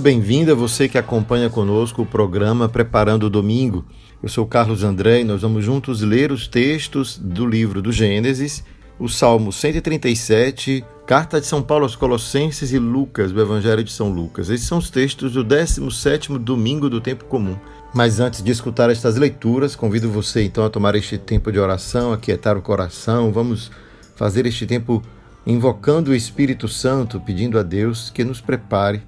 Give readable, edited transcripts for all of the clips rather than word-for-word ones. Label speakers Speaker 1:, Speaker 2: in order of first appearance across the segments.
Speaker 1: Bem-vindo a você que acompanha conosco o programa Preparando o Domingo. Eu sou Carlos André e nós vamos juntos ler os textos do livro do Gênesis, o Salmo 137, Carta de São Paulo aos Colossenses e Lucas, do Evangelho de São Lucas. Esses são os textos do 17º domingo do tempo comum. Mas antes de escutar estas leituras, convido você então a tomar este tempo de oração, aquietar o coração. Vamos fazer este tempo invocando o Espírito Santo, pedindo a Deus que nos prepare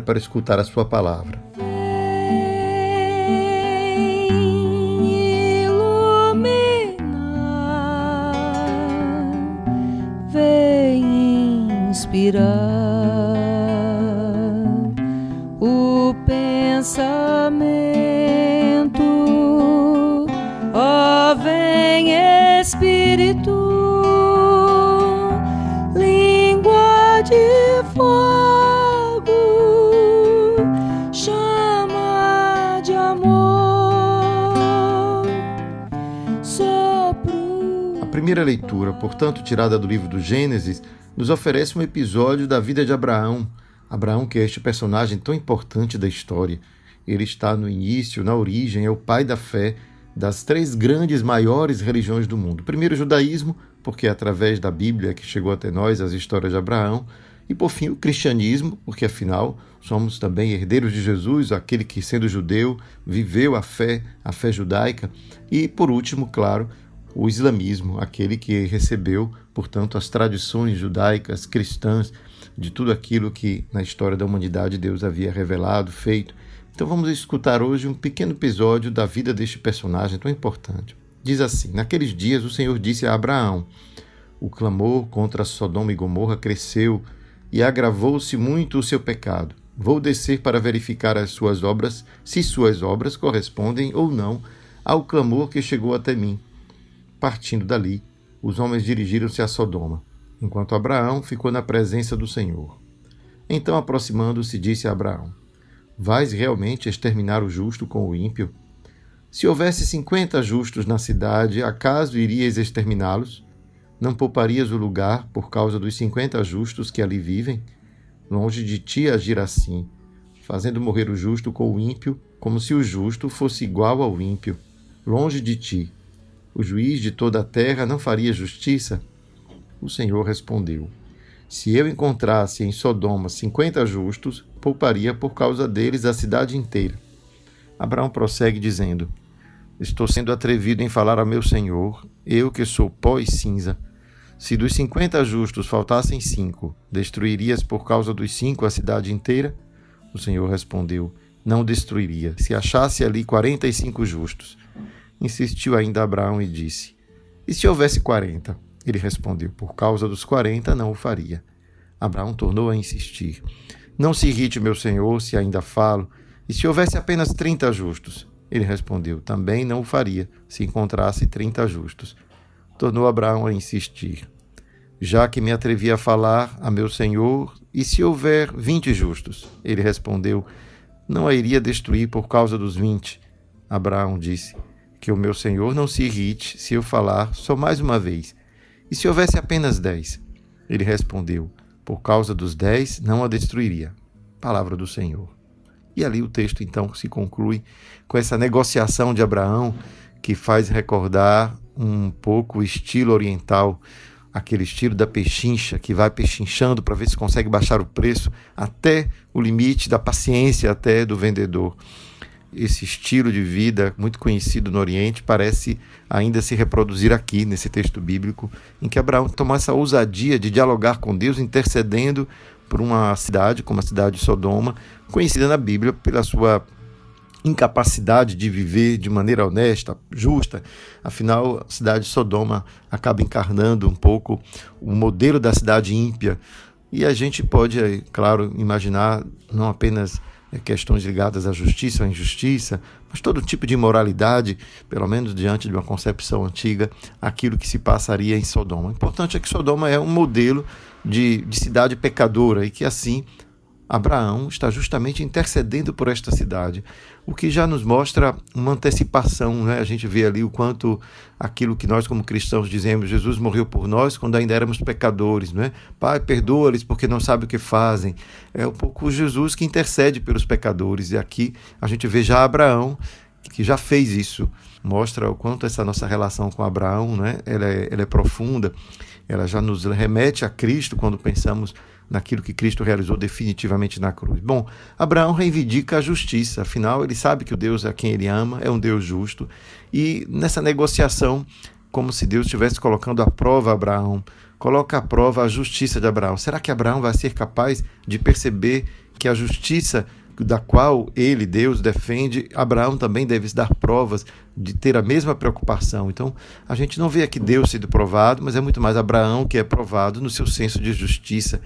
Speaker 1: para escutar a sua palavra.
Speaker 2: Vem inspirar o pensamento, ó, vem Espírito, língua de fogo, chama de amor, sopro.
Speaker 1: A primeira leitura, portanto, tirada do livro do Gênesis, nos oferece um episódio da vida de Abraão. Abraão, que é este personagem tão importante da história. Ele está no início, na origem, é o pai da fé das três grandes, maiores religiões do mundo. Primeiro, o judaísmo, porque é através da Bíblia que chegou até nós as histórias de Abraão. E, por fim, o cristianismo, porque, afinal, somos também herdeiros de Jesus, aquele que, sendo judeu, viveu a fé judaica. E, por último, claro, o islamismo, aquele que recebeu, portanto, as tradições judaicas, cristãs, de tudo aquilo que na história da humanidade Deus havia revelado, feito. Então vamos escutar hoje um pequeno episódio da vida deste personagem tão importante. Diz assim: naqueles dias o Senhor disse a Abraão: o clamor contra Sodoma e Gomorra cresceu e agravou-se muito o seu pecado. Vou descer para verificar as suas obras, se suas obras correspondem ou não ao clamor que chegou até mim. Partindo dali, os homens dirigiram-se a Sodoma, enquanto Abraão ficou na presença do Senhor. Então, aproximando-se, disse a Abraão: vais realmente exterminar o justo com o ímpio? Se houvesse 50 justos na cidade, acaso irias exterminá-los? Não pouparias o lugar por causa dos 50 justos que ali vivem? Longe de ti agir assim, fazendo morrer o justo com o ímpio, como se o justo fosse igual ao ímpio. Longe de ti. O juiz de toda a terra não faria justiça? O Senhor respondeu: se eu encontrasse em Sodoma 50 justos, pouparia por causa deles a cidade inteira. Abraão prossegue dizendo: estou sendo atrevido em falar a meu Senhor, eu que sou pó e cinza. Se dos 50 justos faltassem 5, destruirias por causa dos 5 a cidade inteira? O Senhor respondeu: não destruiria, se achasse ali 45 justos. Insistiu ainda Abraão e disse: e se houvesse 40? Ele respondeu: por causa dos 40 não o faria. Abraão tornou a insistir: não se irrite, meu senhor, se ainda falo. E se houvesse apenas 30 justos? Ele respondeu: também não o faria, se encontrasse 30 justos. Tornou Abraão a insistir: já que me atrevi a falar a meu senhor, e se houver 20 justos? Ele respondeu: não a iria destruir por causa dos 20. Abraão disse: que o meu senhor não se irrite se eu falar só mais uma vez. E se houvesse apenas 10? Ele respondeu: por causa dos 10 não a destruiria. Palavra do Senhor. E ali o texto então se conclui com essa negociação de Abraão, que faz recordar um pouco o estilo oriental, aquele estilo da pechincha, que vai pechinchando para ver se consegue baixar o preço até o limite da paciência até do vendedor. Esse estilo de vida muito conhecido no Oriente parece ainda se reproduzir aqui nesse texto bíblico, em que Abraão tomou essa ousadia de dialogar com Deus, intercedendo por uma cidade como a cidade de Sodoma, conhecida na Bíblia pela sua incapacidade de viver de maneira honesta, justa. Afinal, a cidade de Sodoma acaba encarnando um pouco o modelo da cidade ímpia. E a gente pode, claro, imaginar não apenas questões ligadas à justiça ou à injustiça, mas todo tipo de imoralidade, pelo menos diante de uma concepção antiga, aquilo que se passaria em Sodoma. O importante é que Sodoma é um modelo de cidade pecadora e que assim Abraão está justamente intercedendo por esta cidade, o que já nos mostra uma antecipação, né? A gente vê ali o quanto aquilo que nós como cristãos dizemos, Jesus morreu por nós quando ainda éramos pecadores, né? Pai, perdoa-lhes porque não sabem o que fazem. É um pouco Jesus que intercede pelos pecadores, e aqui a gente vê já Abraão, que já fez isso. Mostra o quanto essa nossa relação com Abraão, né? Ela é profunda, ela já nos remete a Cristo quando pensamos naquilo que Cristo realizou definitivamente na cruz. Bom, Abraão reivindica a justiça, afinal ele sabe que o Deus a quem ele ama é um Deus justo, e nessa negociação, como se Deus estivesse colocando à prova Abraão, coloca à prova a justiça de Abraão. Será que Abraão vai ser capaz de perceber que a justiça da qual ele, Deus, defende, Abraão também deve dar provas de ter a mesma preocupação? Então, a gente não vê aqui Deus sendo provado, mas é muito mais Abraão que é provado no seu senso de justiça.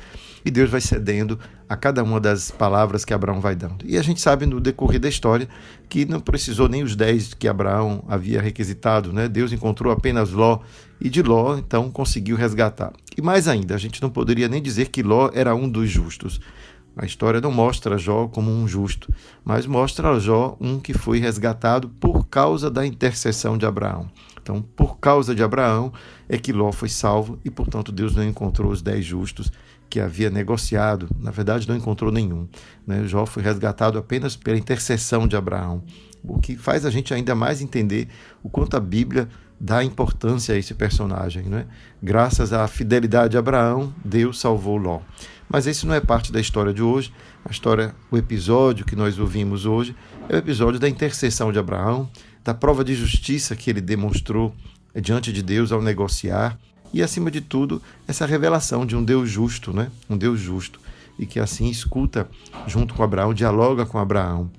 Speaker 1: E Deus vai cedendo a cada uma das palavras que Abraão vai dando. E a gente sabe no decorrer da história que não precisou nem os 10 que Abraão havia requisitado, né? Deus encontrou apenas Ló, e de Ló, então, conseguiu resgatar. E mais ainda, a gente não poderia nem dizer que Ló era um dos justos. A história não mostra Jó como um justo, mas mostra Jó um que foi resgatado por causa da intercessão de Abraão. Então, por causa de Abraão é que Ló foi salvo e, portanto, Deus não encontrou os 10 justos que havia negociado. Na verdade, não encontrou nenhum, né? Jó foi resgatado apenas pela intercessão de Abraão, o que faz a gente ainda mais entender o quanto a Bíblia dá importância a esse personagem, né? Graças à fidelidade de Abraão, Deus salvou Ló. Mas esse não é parte da história de hoje. A história, o episódio que nós ouvimos hoje é o episódio da intercessão de Abraão, da prova de justiça que ele demonstrou diante de Deus ao negociar, e acima de tudo, essa revelação de um Deus justo, né? Um Deus justo, e que assim escuta junto com Abraão, dialoga com Abraão.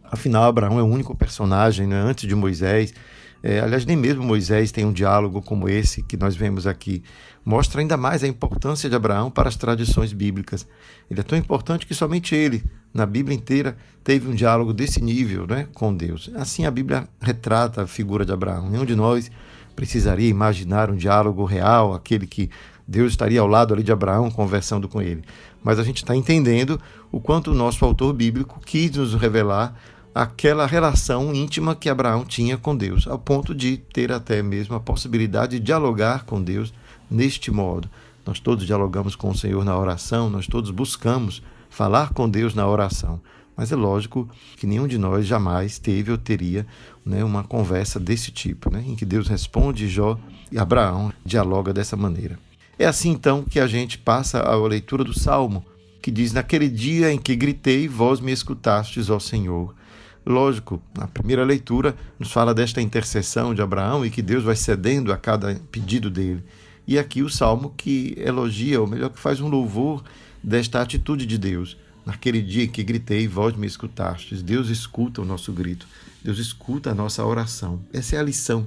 Speaker 1: Afinal, Abraão é o único personagem, né? Antes de Moisés. Aliás, nem mesmo Moisés tem um diálogo como esse que nós vemos aqui. Mostra ainda mais a importância de Abraão para as tradições bíblicas. Ele é tão importante que somente ele, na Bíblia inteira, teve um diálogo desse nível, né, com Deus. Assim a Bíblia retrata a figura de Abraão. Nenhum de nós precisaria imaginar um diálogo real, aquele que Deus estaria ao lado ali de Abraão conversando com ele. Mas a gente está entendendo o quanto o nosso autor bíblico quis nos revelar aquela relação íntima que Abraão tinha com Deus, ao ponto de ter até mesmo a possibilidade de dialogar com Deus neste modo. Nós todos dialogamos com o Senhor na oração, nós todos buscamos falar com Deus na oração, mas é lógico que nenhum de nós jamais teve ou teria, né, uma conversa desse tipo, né, em que Deus responde e Abraão dialoga dessa maneira. É assim então que a gente passa à leitura do Salmo, que diz: naquele dia em que gritei, vós me escutastes, ó Senhor. Lógico, a primeira leitura nos fala desta intercessão de Abraão e que Deus vai cedendo a cada pedido dele. E aqui o Salmo que elogia, ou melhor, que faz um louvor desta atitude de Deus. Naquele dia que gritei, vós me escutastes. Deus escuta o nosso grito, Deus escuta a nossa oração. Essa é a lição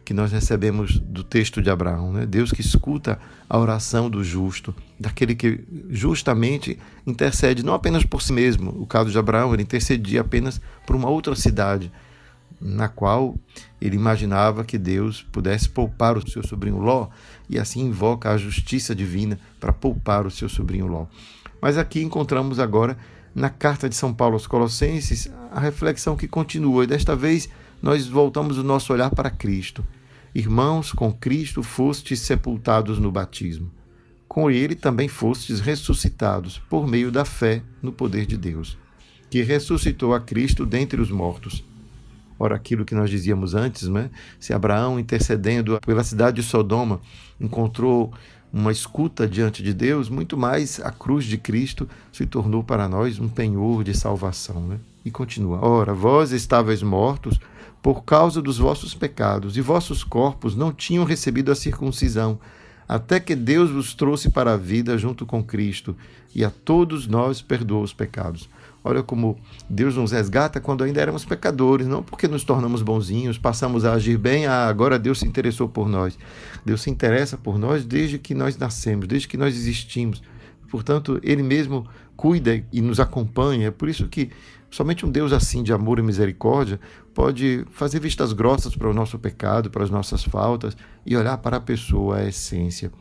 Speaker 1: que nós recebemos do texto de Abraão, né? Deus que escuta a oração do justo, daquele que justamente intercede não apenas por si mesmo. O caso de Abraão, ele intercedia apenas por uma outra cidade, na qual ele imaginava que Deus pudesse poupar o seu sobrinho Ló, e assim invoca a justiça divina para poupar o seu sobrinho Ló. Mas aqui encontramos agora, na carta de São Paulo aos Colossenses, a reflexão que continua, e desta vez nós voltamos o nosso olhar para Cristo. Irmãos, com Cristo fostes sepultados no batismo. Com ele também fostes ressuscitados por meio da fé no poder de Deus, que ressuscitou a Cristo dentre os mortos. Ora, aquilo que nós dizíamos antes, né? Se Abraão, intercedendo pela cidade de Sodoma, encontrou uma escuta diante de Deus, muito mais a cruz de Cristo se tornou para nós um penhor de salvação, né? E continua: ora, vós estáveis mortos por causa dos vossos pecados, e vossos corpos não tinham recebido a circuncisão, até que Deus vos trouxe para a vida junto com Cristo, e a todos nós perdoou os pecados. Olha como Deus nos resgata quando ainda éramos pecadores, não porque nos tornamos bonzinhos, passamos a agir bem, agora Deus se interessou por nós. Deus se interessa por nós desde que nós nascemos, desde que nós existimos. Portanto, Ele mesmo cuida e nos acompanha. É por isso que somente um Deus assim de amor e misericórdia pode fazer vistas grossas para o nosso pecado, para as nossas faltas, e olhar para a pessoa, a essência.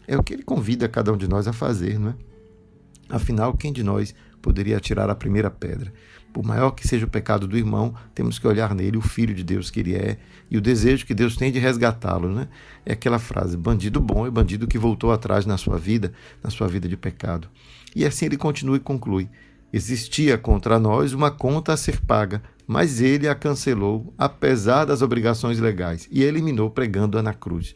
Speaker 1: É o que Ele convida cada um de nós a fazer, não é? Afinal, quem de nós poderia atirar a primeira pedra. Por maior que seja o pecado do irmão, temos que olhar nele o filho de Deus que ele é e o desejo que Deus tem de resgatá-lo, né? É aquela frase, bandido bom é bandido que voltou atrás na sua vida de pecado. E assim ele continua e conclui, existia contra nós uma conta a ser paga, mas ele a cancelou, apesar das obrigações legais, e eliminou pregando-a na cruz.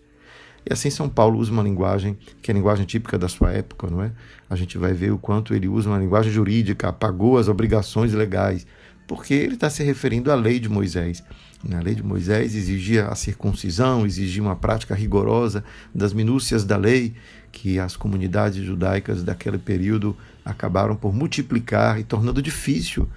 Speaker 1: E assim São Paulo usa uma linguagem que é a linguagem típica da sua época, não é? A gente vai ver o quanto ele usa uma linguagem jurídica, apagou as obrigações legais, porque ele está se referindo à lei de Moisés. A lei de Moisés exigia a circuncisão, exigia uma prática rigorosa das minúcias da lei, que as comunidades judaicas daquele período acabaram por multiplicar e tornando difícil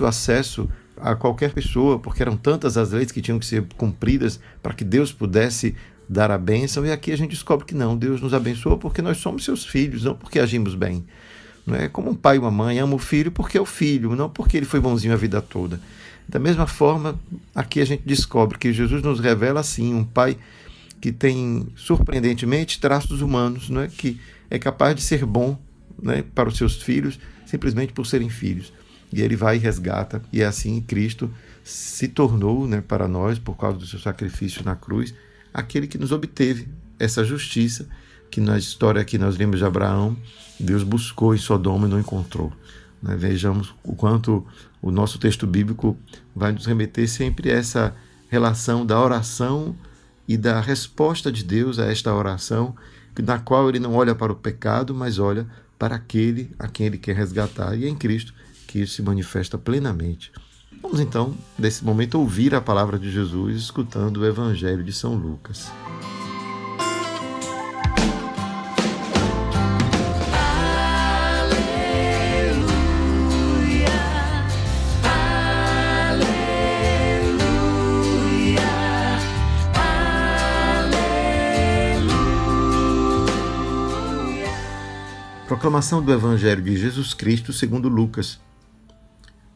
Speaker 1: o acesso a qualquer pessoa, porque eram tantas as leis que tinham que ser cumpridas para que Deus pudesse dar a bênção, e aqui a gente descobre que não, Deus nos abençoa porque nós somos seus filhos, não porque agimos bem. Não é como um pai e uma mãe ama o filho porque é o filho, não porque ele foi bonzinho a vida toda. Da mesma forma, aqui a gente descobre que Jesus nos revela assim, um pai que tem surpreendentemente traços humanos, não é? Que é capaz de ser bom, né, para os seus filhos, simplesmente por serem filhos. E ele vai e resgata, e é assim Cristo se tornou, né, para nós, por causa do seu sacrifício na cruz, aquele que nos obteve essa justiça que na história que nós lemos de Abraão, Deus buscou em Sodoma e não encontrou. Vejamos o quanto o nosso texto bíblico vai nos remeter sempre a essa relação da oração e da resposta de Deus a esta oração, na qual ele não olha para o pecado, mas olha para aquele a quem ele quer resgatar, e é em Cristo que isso se manifesta plenamente. Vamos então, nesse momento, ouvir a palavra de Jesus, escutando o Evangelho de São Lucas. Proclamação do Evangelho de Jesus Cristo segundo Lucas.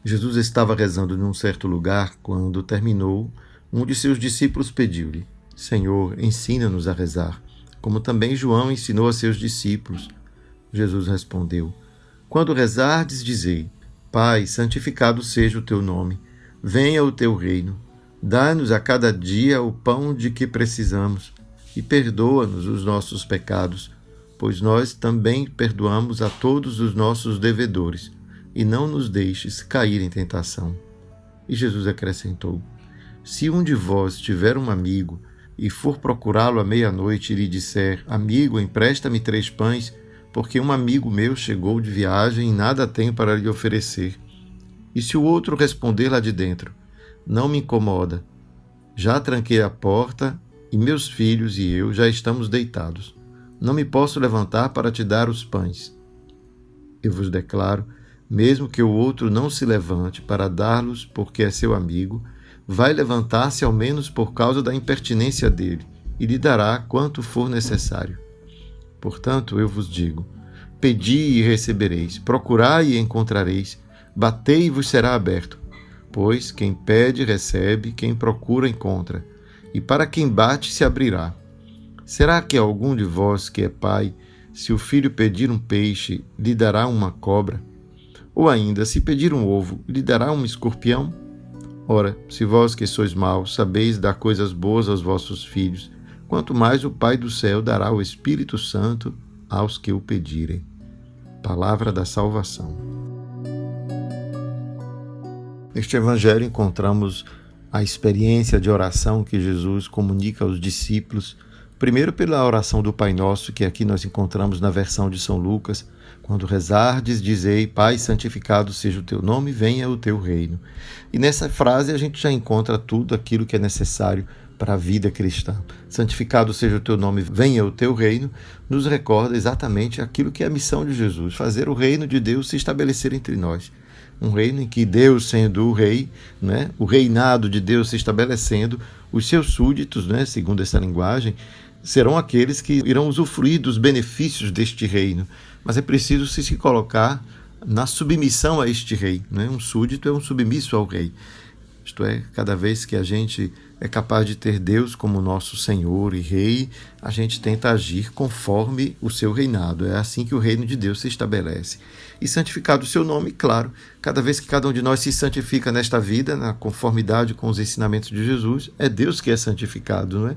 Speaker 1: Jesus estava rezando num certo lugar quando terminou, um de seus discípulos pediu-lhe, Senhor, ensina-nos a rezar, como também João ensinou a seus discípulos. Jesus respondeu, quando rezardes, dizei, Pai, santificado seja o teu nome, venha o teu reino, dá-nos a cada dia o pão de que precisamos e perdoa-nos os nossos pecados, pois nós também perdoamos a todos os nossos devedores, e não nos deixes cair em tentação. E Jesus acrescentou, se um de vós tiver um amigo, e for procurá-lo à meia-noite e lhe disser, amigo, empresta-me 3 pães, porque um amigo meu chegou de viagem e nada tenho para lhe oferecer. E se o outro responder lá de dentro, não me incomoda, já tranquei a porta, e meus filhos e eu já estamos deitados. Não me posso levantar para te dar os pães. Eu vos declaro, mesmo que o outro não se levante para dar-los porque é seu amigo, vai levantar-se ao menos por causa da impertinência dele, e lhe dará quanto for necessário. Portanto, eu vos digo, pedi e recebereis, procurai e encontrareis, batei e vos será aberto. Pois quem pede, recebe, quem procura, encontra, e para quem bate, se abrirá. Será que algum de vós que é pai, se o filho pedir um peixe, lhe dará uma cobra? Ou ainda, se pedir um ovo, lhe dará um escorpião? Ora, se vós que sois maus sabeis dar coisas boas aos vossos filhos, quanto mais o Pai do céu dará o Espírito Santo aos que o pedirem. Palavra da salvação. Neste Evangelho encontramos a experiência de oração que Jesus comunica aos discípulos, primeiro pela oração do Pai Nosso, que aqui nós encontramos na versão de São Lucas, quando rezardes, dizei, Pai, santificado seja o teu nome, venha o teu reino. E nessa frase a gente já encontra tudo aquilo que é necessário para a vida cristã. Santificado seja o teu nome, venha o teu reino, nos recorda exatamente aquilo que é a missão de Jesus, fazer o reino de Deus se estabelecer entre nós. Um reino em que Deus, sendo o rei, né, o reinado de Deus se estabelecendo, os seus súditos, né, segundo essa linguagem, serão aqueles que irão usufruir dos benefícios deste reino. Mas é preciso se colocar na submissão a este rei. Né? Um súdito é um submisso ao rei. Isto é, cada vez que a gente é capaz de ter Deus como nosso Senhor e Rei, a gente tenta agir conforme o seu reinado. É assim que o reino de Deus se estabelece. E santificado o seu nome, claro, cada vez que cada um de nós se santifica nesta vida, na conformidade com os ensinamentos de Jesus, é Deus que é santificado, não é?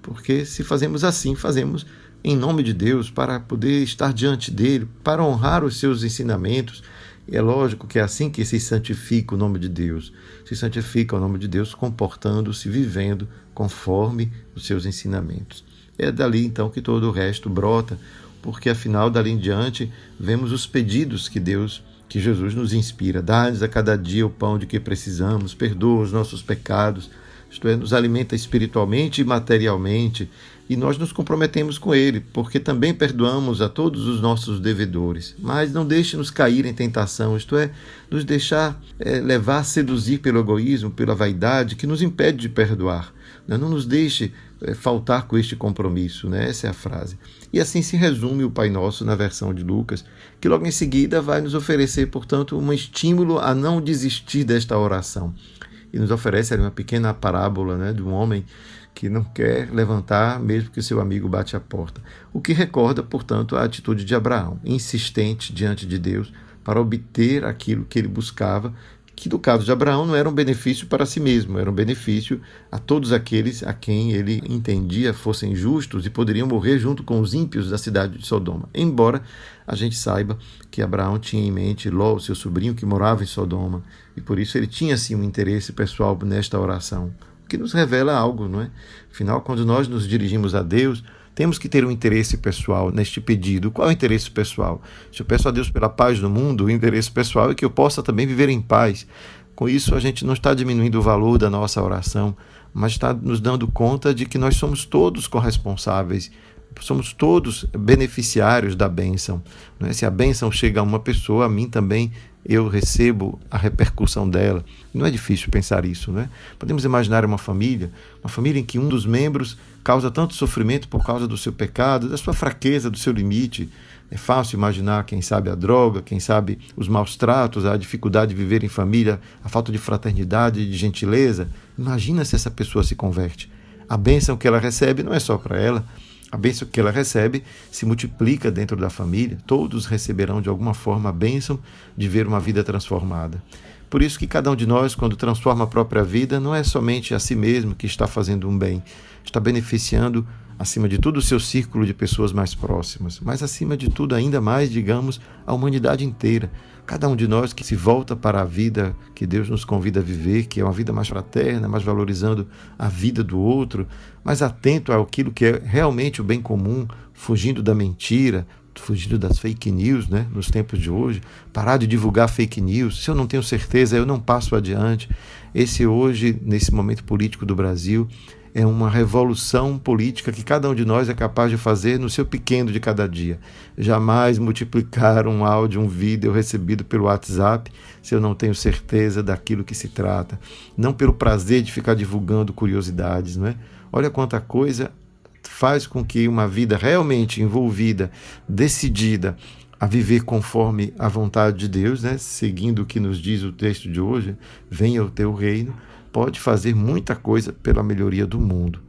Speaker 1: Porque se fazemos assim, fazemos em nome de Deus, para poder estar diante dele, para honrar os seus ensinamentos. E é lógico que é assim que se santifica o nome de Deus. Se santifica o nome de Deus comportando-se, vivendo conforme os seus ensinamentos. É dali então que todo o resto brota, porque afinal dali em diante vemos os pedidos que Jesus nos inspira. Dá-nos a cada dia o pão de que precisamos, perdoa os nossos pecados, isto é, nos alimenta espiritualmente e materialmente, e nós nos comprometemos com Ele, porque também perdoamos a todos os nossos devedores. Mas não deixe-nos cair em tentação, isto é, nos deixar levar, seduzir pelo egoísmo, pela vaidade, que nos impede de perdoar. Não nos deixe faltar com este compromisso, né? Essa é a frase. E assim se resume o Pai Nosso na versão de Lucas, que logo em seguida vai nos oferecer, portanto, um estímulo a não desistir desta oração. E nos oferece ali uma pequena parábola, né, de um homem que não quer levantar mesmo que seu amigo bate a porta. O que recorda, portanto, a atitude de Abraão, insistente diante de Deus para obter aquilo que ele buscava, que no caso de Abraão não era um benefício para si mesmo, era um benefício a todos aqueles a quem ele entendia fossem justos e poderiam morrer junto com os ímpios da cidade de Sodoma. Embora a gente saiba que Abraão tinha em mente Ló, seu sobrinho, que morava em Sodoma, e por isso ele tinha sim um interesse pessoal nesta oração, o que nos revela algo, não é? Afinal, quando nós nos dirigimos a Deus, temos que ter um interesse pessoal neste pedido. Qual é o interesse pessoal? Se eu peço a Deus pela paz no mundo, o interesse pessoal é que eu possa também viver em paz. Com isso, a gente não está diminuindo o valor da nossa oração, mas está nos dando conta de que nós somos todos corresponsáveis, somos todos beneficiários da bênção. Não é? Se a bênção chega a uma pessoa, a mim também eu recebo a repercussão dela. Não é difícil pensar isso, né? Podemos imaginar uma família em que um dos membros causa tanto sofrimento por causa do seu pecado, da sua fraqueza, do seu limite. É fácil imaginar, quem sabe, a droga, quem sabe os maus tratos, a dificuldade de viver em família, a falta de fraternidade, de gentileza. Imagina se essa pessoa se converte. A bênção que ela recebe não é só para ela. A bênção que ela recebe se multiplica dentro da família. Todos receberão de alguma forma a bênção de ver uma vida transformada. Por isso que cada um de nós, quando transforma a própria vida, não é somente a si mesmo que está fazendo um bem, está beneficiando, acima de tudo, o seu círculo de pessoas mais próximas, mas acima de tudo, ainda mais, digamos, a humanidade inteira. Cada um de nós que se volta para a vida que Deus nos convida a viver, que é uma vida mais fraterna, mais valorizando a vida do outro, mais atento àquilo que é realmente o bem comum, fugindo da mentira, fugindo das fake news, né, nos tempos de hoje, parar de divulgar fake news. Se eu não tenho certeza, eu não passo adiante. Esse hoje, nesse momento político do Brasil, é uma revolução política que cada um de nós é capaz de fazer no seu pequeno de cada dia. Jamais multiplicar um áudio, um vídeo recebido pelo WhatsApp se eu não tenho certeza daquilo que se trata. Não pelo prazer de ficar divulgando curiosidades, não é? Olha quanta coisa faz com que uma vida realmente envolvida, decidida a viver conforme a vontade de Deus, né? Seguindo o que nos diz o texto de hoje, venha o teu reino, pode fazer muita coisa pela melhoria do mundo.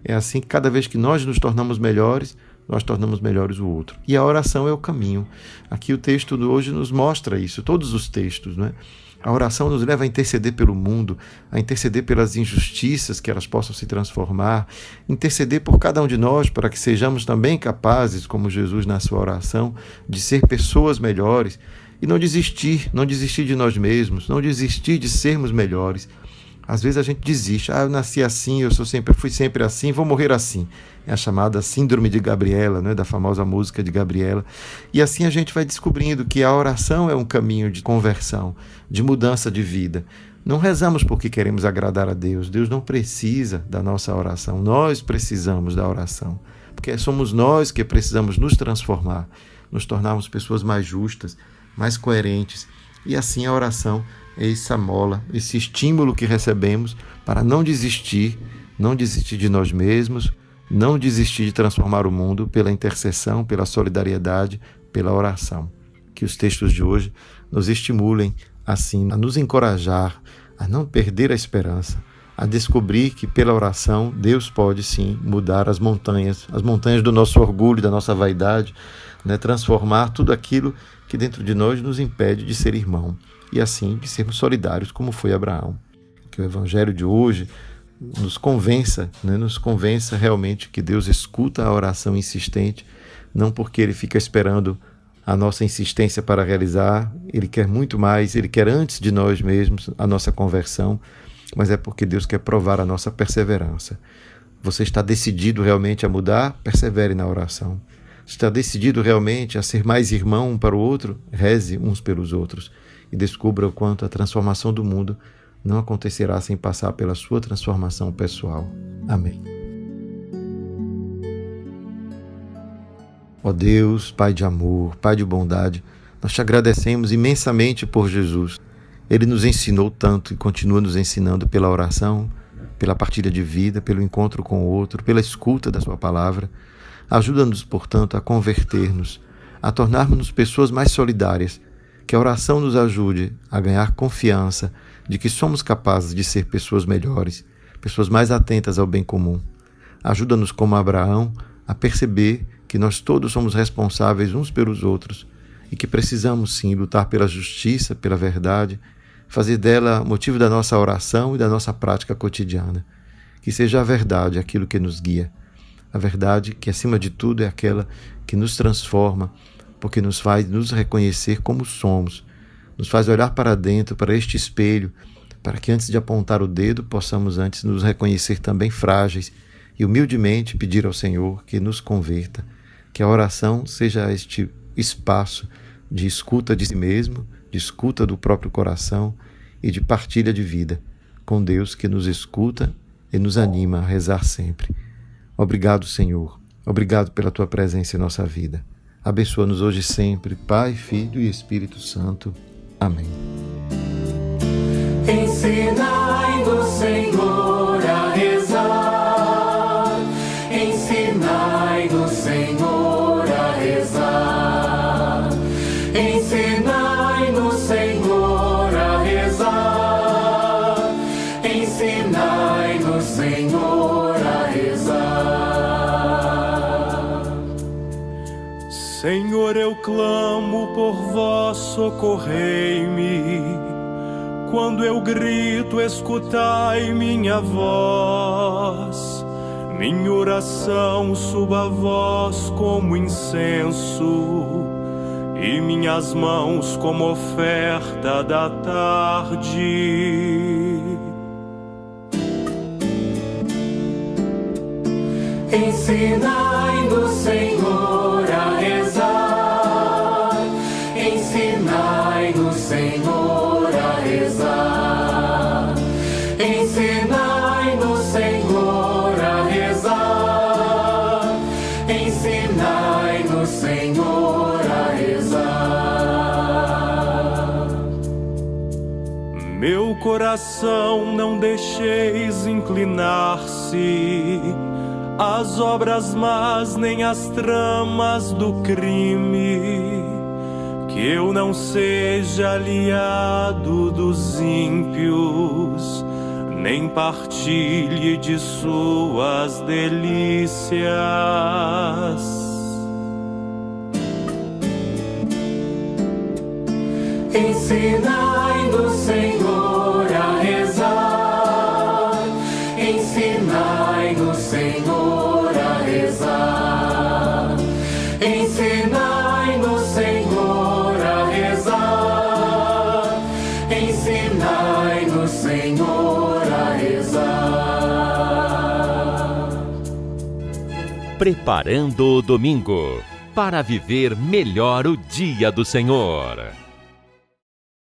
Speaker 1: É assim que cada vez que nós nos tornamos melhores, nós tornamos melhores o outro. E a oração é o caminho. Aqui o texto de hoje nos mostra isso, todos os textos, né? A oração nos leva a interceder pelo mundo, a interceder pelas injustiças, que elas possam se transformar, interceder por cada um de nós, para que sejamos também capazes, como Jesus na sua oração, de ser pessoas melhores e não desistir de nós mesmos, não desistir de sermos melhores. Às vezes a gente desiste, eu nasci assim, fui sempre assim, vou morrer assim. É a chamada síndrome de Gabriela, né, da famosa música de Gabriela. E assim a gente vai descobrindo que a oração é um caminho de conversão, de mudança de vida. Não rezamos porque queremos agradar a Deus. Deus não precisa da nossa oração. Nós precisamos da oração. Porque somos nós que precisamos nos transformar, nos tornarmos pessoas mais justas, mais coerentes. E assim a oração é essa mola, esse estímulo que recebemos para não desistir de nós mesmos, não desistir de transformar o mundo pela intercessão, pela solidariedade, pela oração. Que os textos de hoje nos estimulem, assim, a nos encorajar, a não perder a esperança, a descobrir que pela oração Deus pode sim mudar as montanhas do nosso orgulho, da nossa vaidade, né? Transformar tudo aquilo que dentro de nós nos impede de ser irmão e assim de sermos solidários como foi Abraão. Que o Evangelho de hoje nos convença, né? Nos convença realmente que Deus escuta a oração insistente, não porque Ele fica esperando a nossa insistência para realizar, Ele quer muito mais, Ele quer antes de nós mesmos a nossa conversão, mas é porque Deus quer provar a nossa perseverança. Você está decidido realmente a mudar? Persevere na oração. Está decidido realmente a ser mais irmão um para o outro? Reze uns pelos outros e descubra o quanto a transformação do mundo não acontecerá sem passar pela sua transformação pessoal. Amém. Ó Deus, Pai de amor, Pai de bondade, nós te agradecemos imensamente por Jesus. Ele nos ensinou tanto e continua nos ensinando pela oração, pela partilha de vida, pelo encontro com o outro, pela escuta da sua palavra. Ajuda-nos, portanto, a converter-nos, a tornarmos-nos pessoas mais solidárias, que a oração nos ajude a ganhar confiança de que somos capazes de ser pessoas melhores, pessoas mais atentas ao bem comum. Ajuda-nos, como Abraão, a perceber que nós todos somos responsáveis uns pelos outros e que precisamos sim lutar pela justiça, pela verdade, fazer dela motivo da nossa oração e da nossa prática cotidiana. Que seja a verdade aquilo que nos guia. A verdade que, acima de tudo, é aquela que nos transforma, porque nos faz nos reconhecer como somos, nos faz olhar para dentro, para este espelho, para que antes de apontar o dedo, possamos antes nos reconhecer também frágeis e humildemente pedir ao Senhor que nos converta, que a oração seja este espaço de escuta de si mesmo, de escuta do próprio coração e de partilha de vida com Deus que nos escuta e nos anima a rezar sempre. Obrigado, Senhor. Obrigado pela Tua presença em nossa vida. Abençoa-nos hoje e sempre, Pai, Filho e Espírito Santo. Amém.
Speaker 3: Ensinai-nos, Senhor, a rezar. Ensinai-nos, Senhor, a rezar. Ensinai-nos, Senhor, a rezar. Ensinai-nos, Senhor, a rezar. Senhor, eu clamo por vós, socorrei-me. Quando eu grito, escutai minha voz. Minha oração suba a vós como incenso, e minhas mãos como oferta da tarde. Ensinai-nos, Senhor, a rezar. Ensinai-nos, Senhor, a rezar. Ensinai-nos, Senhor, a rezar. Ensinai-nos, Senhor, a rezar. Meu coração não deixeis inclinar-se às obras más, nem às tramas do crime, que eu não seja aliado dos ímpios, nem partilhe de suas delícias. Ensinai-nos, Senhor, a rezar. Ensinai-nos, Senhor, a rezar. Ensinai-nos, Senhor, a rezar. Ensinai-nos, Senhor, a rezar.
Speaker 4: Preparando o domingo para viver melhor o dia do Senhor.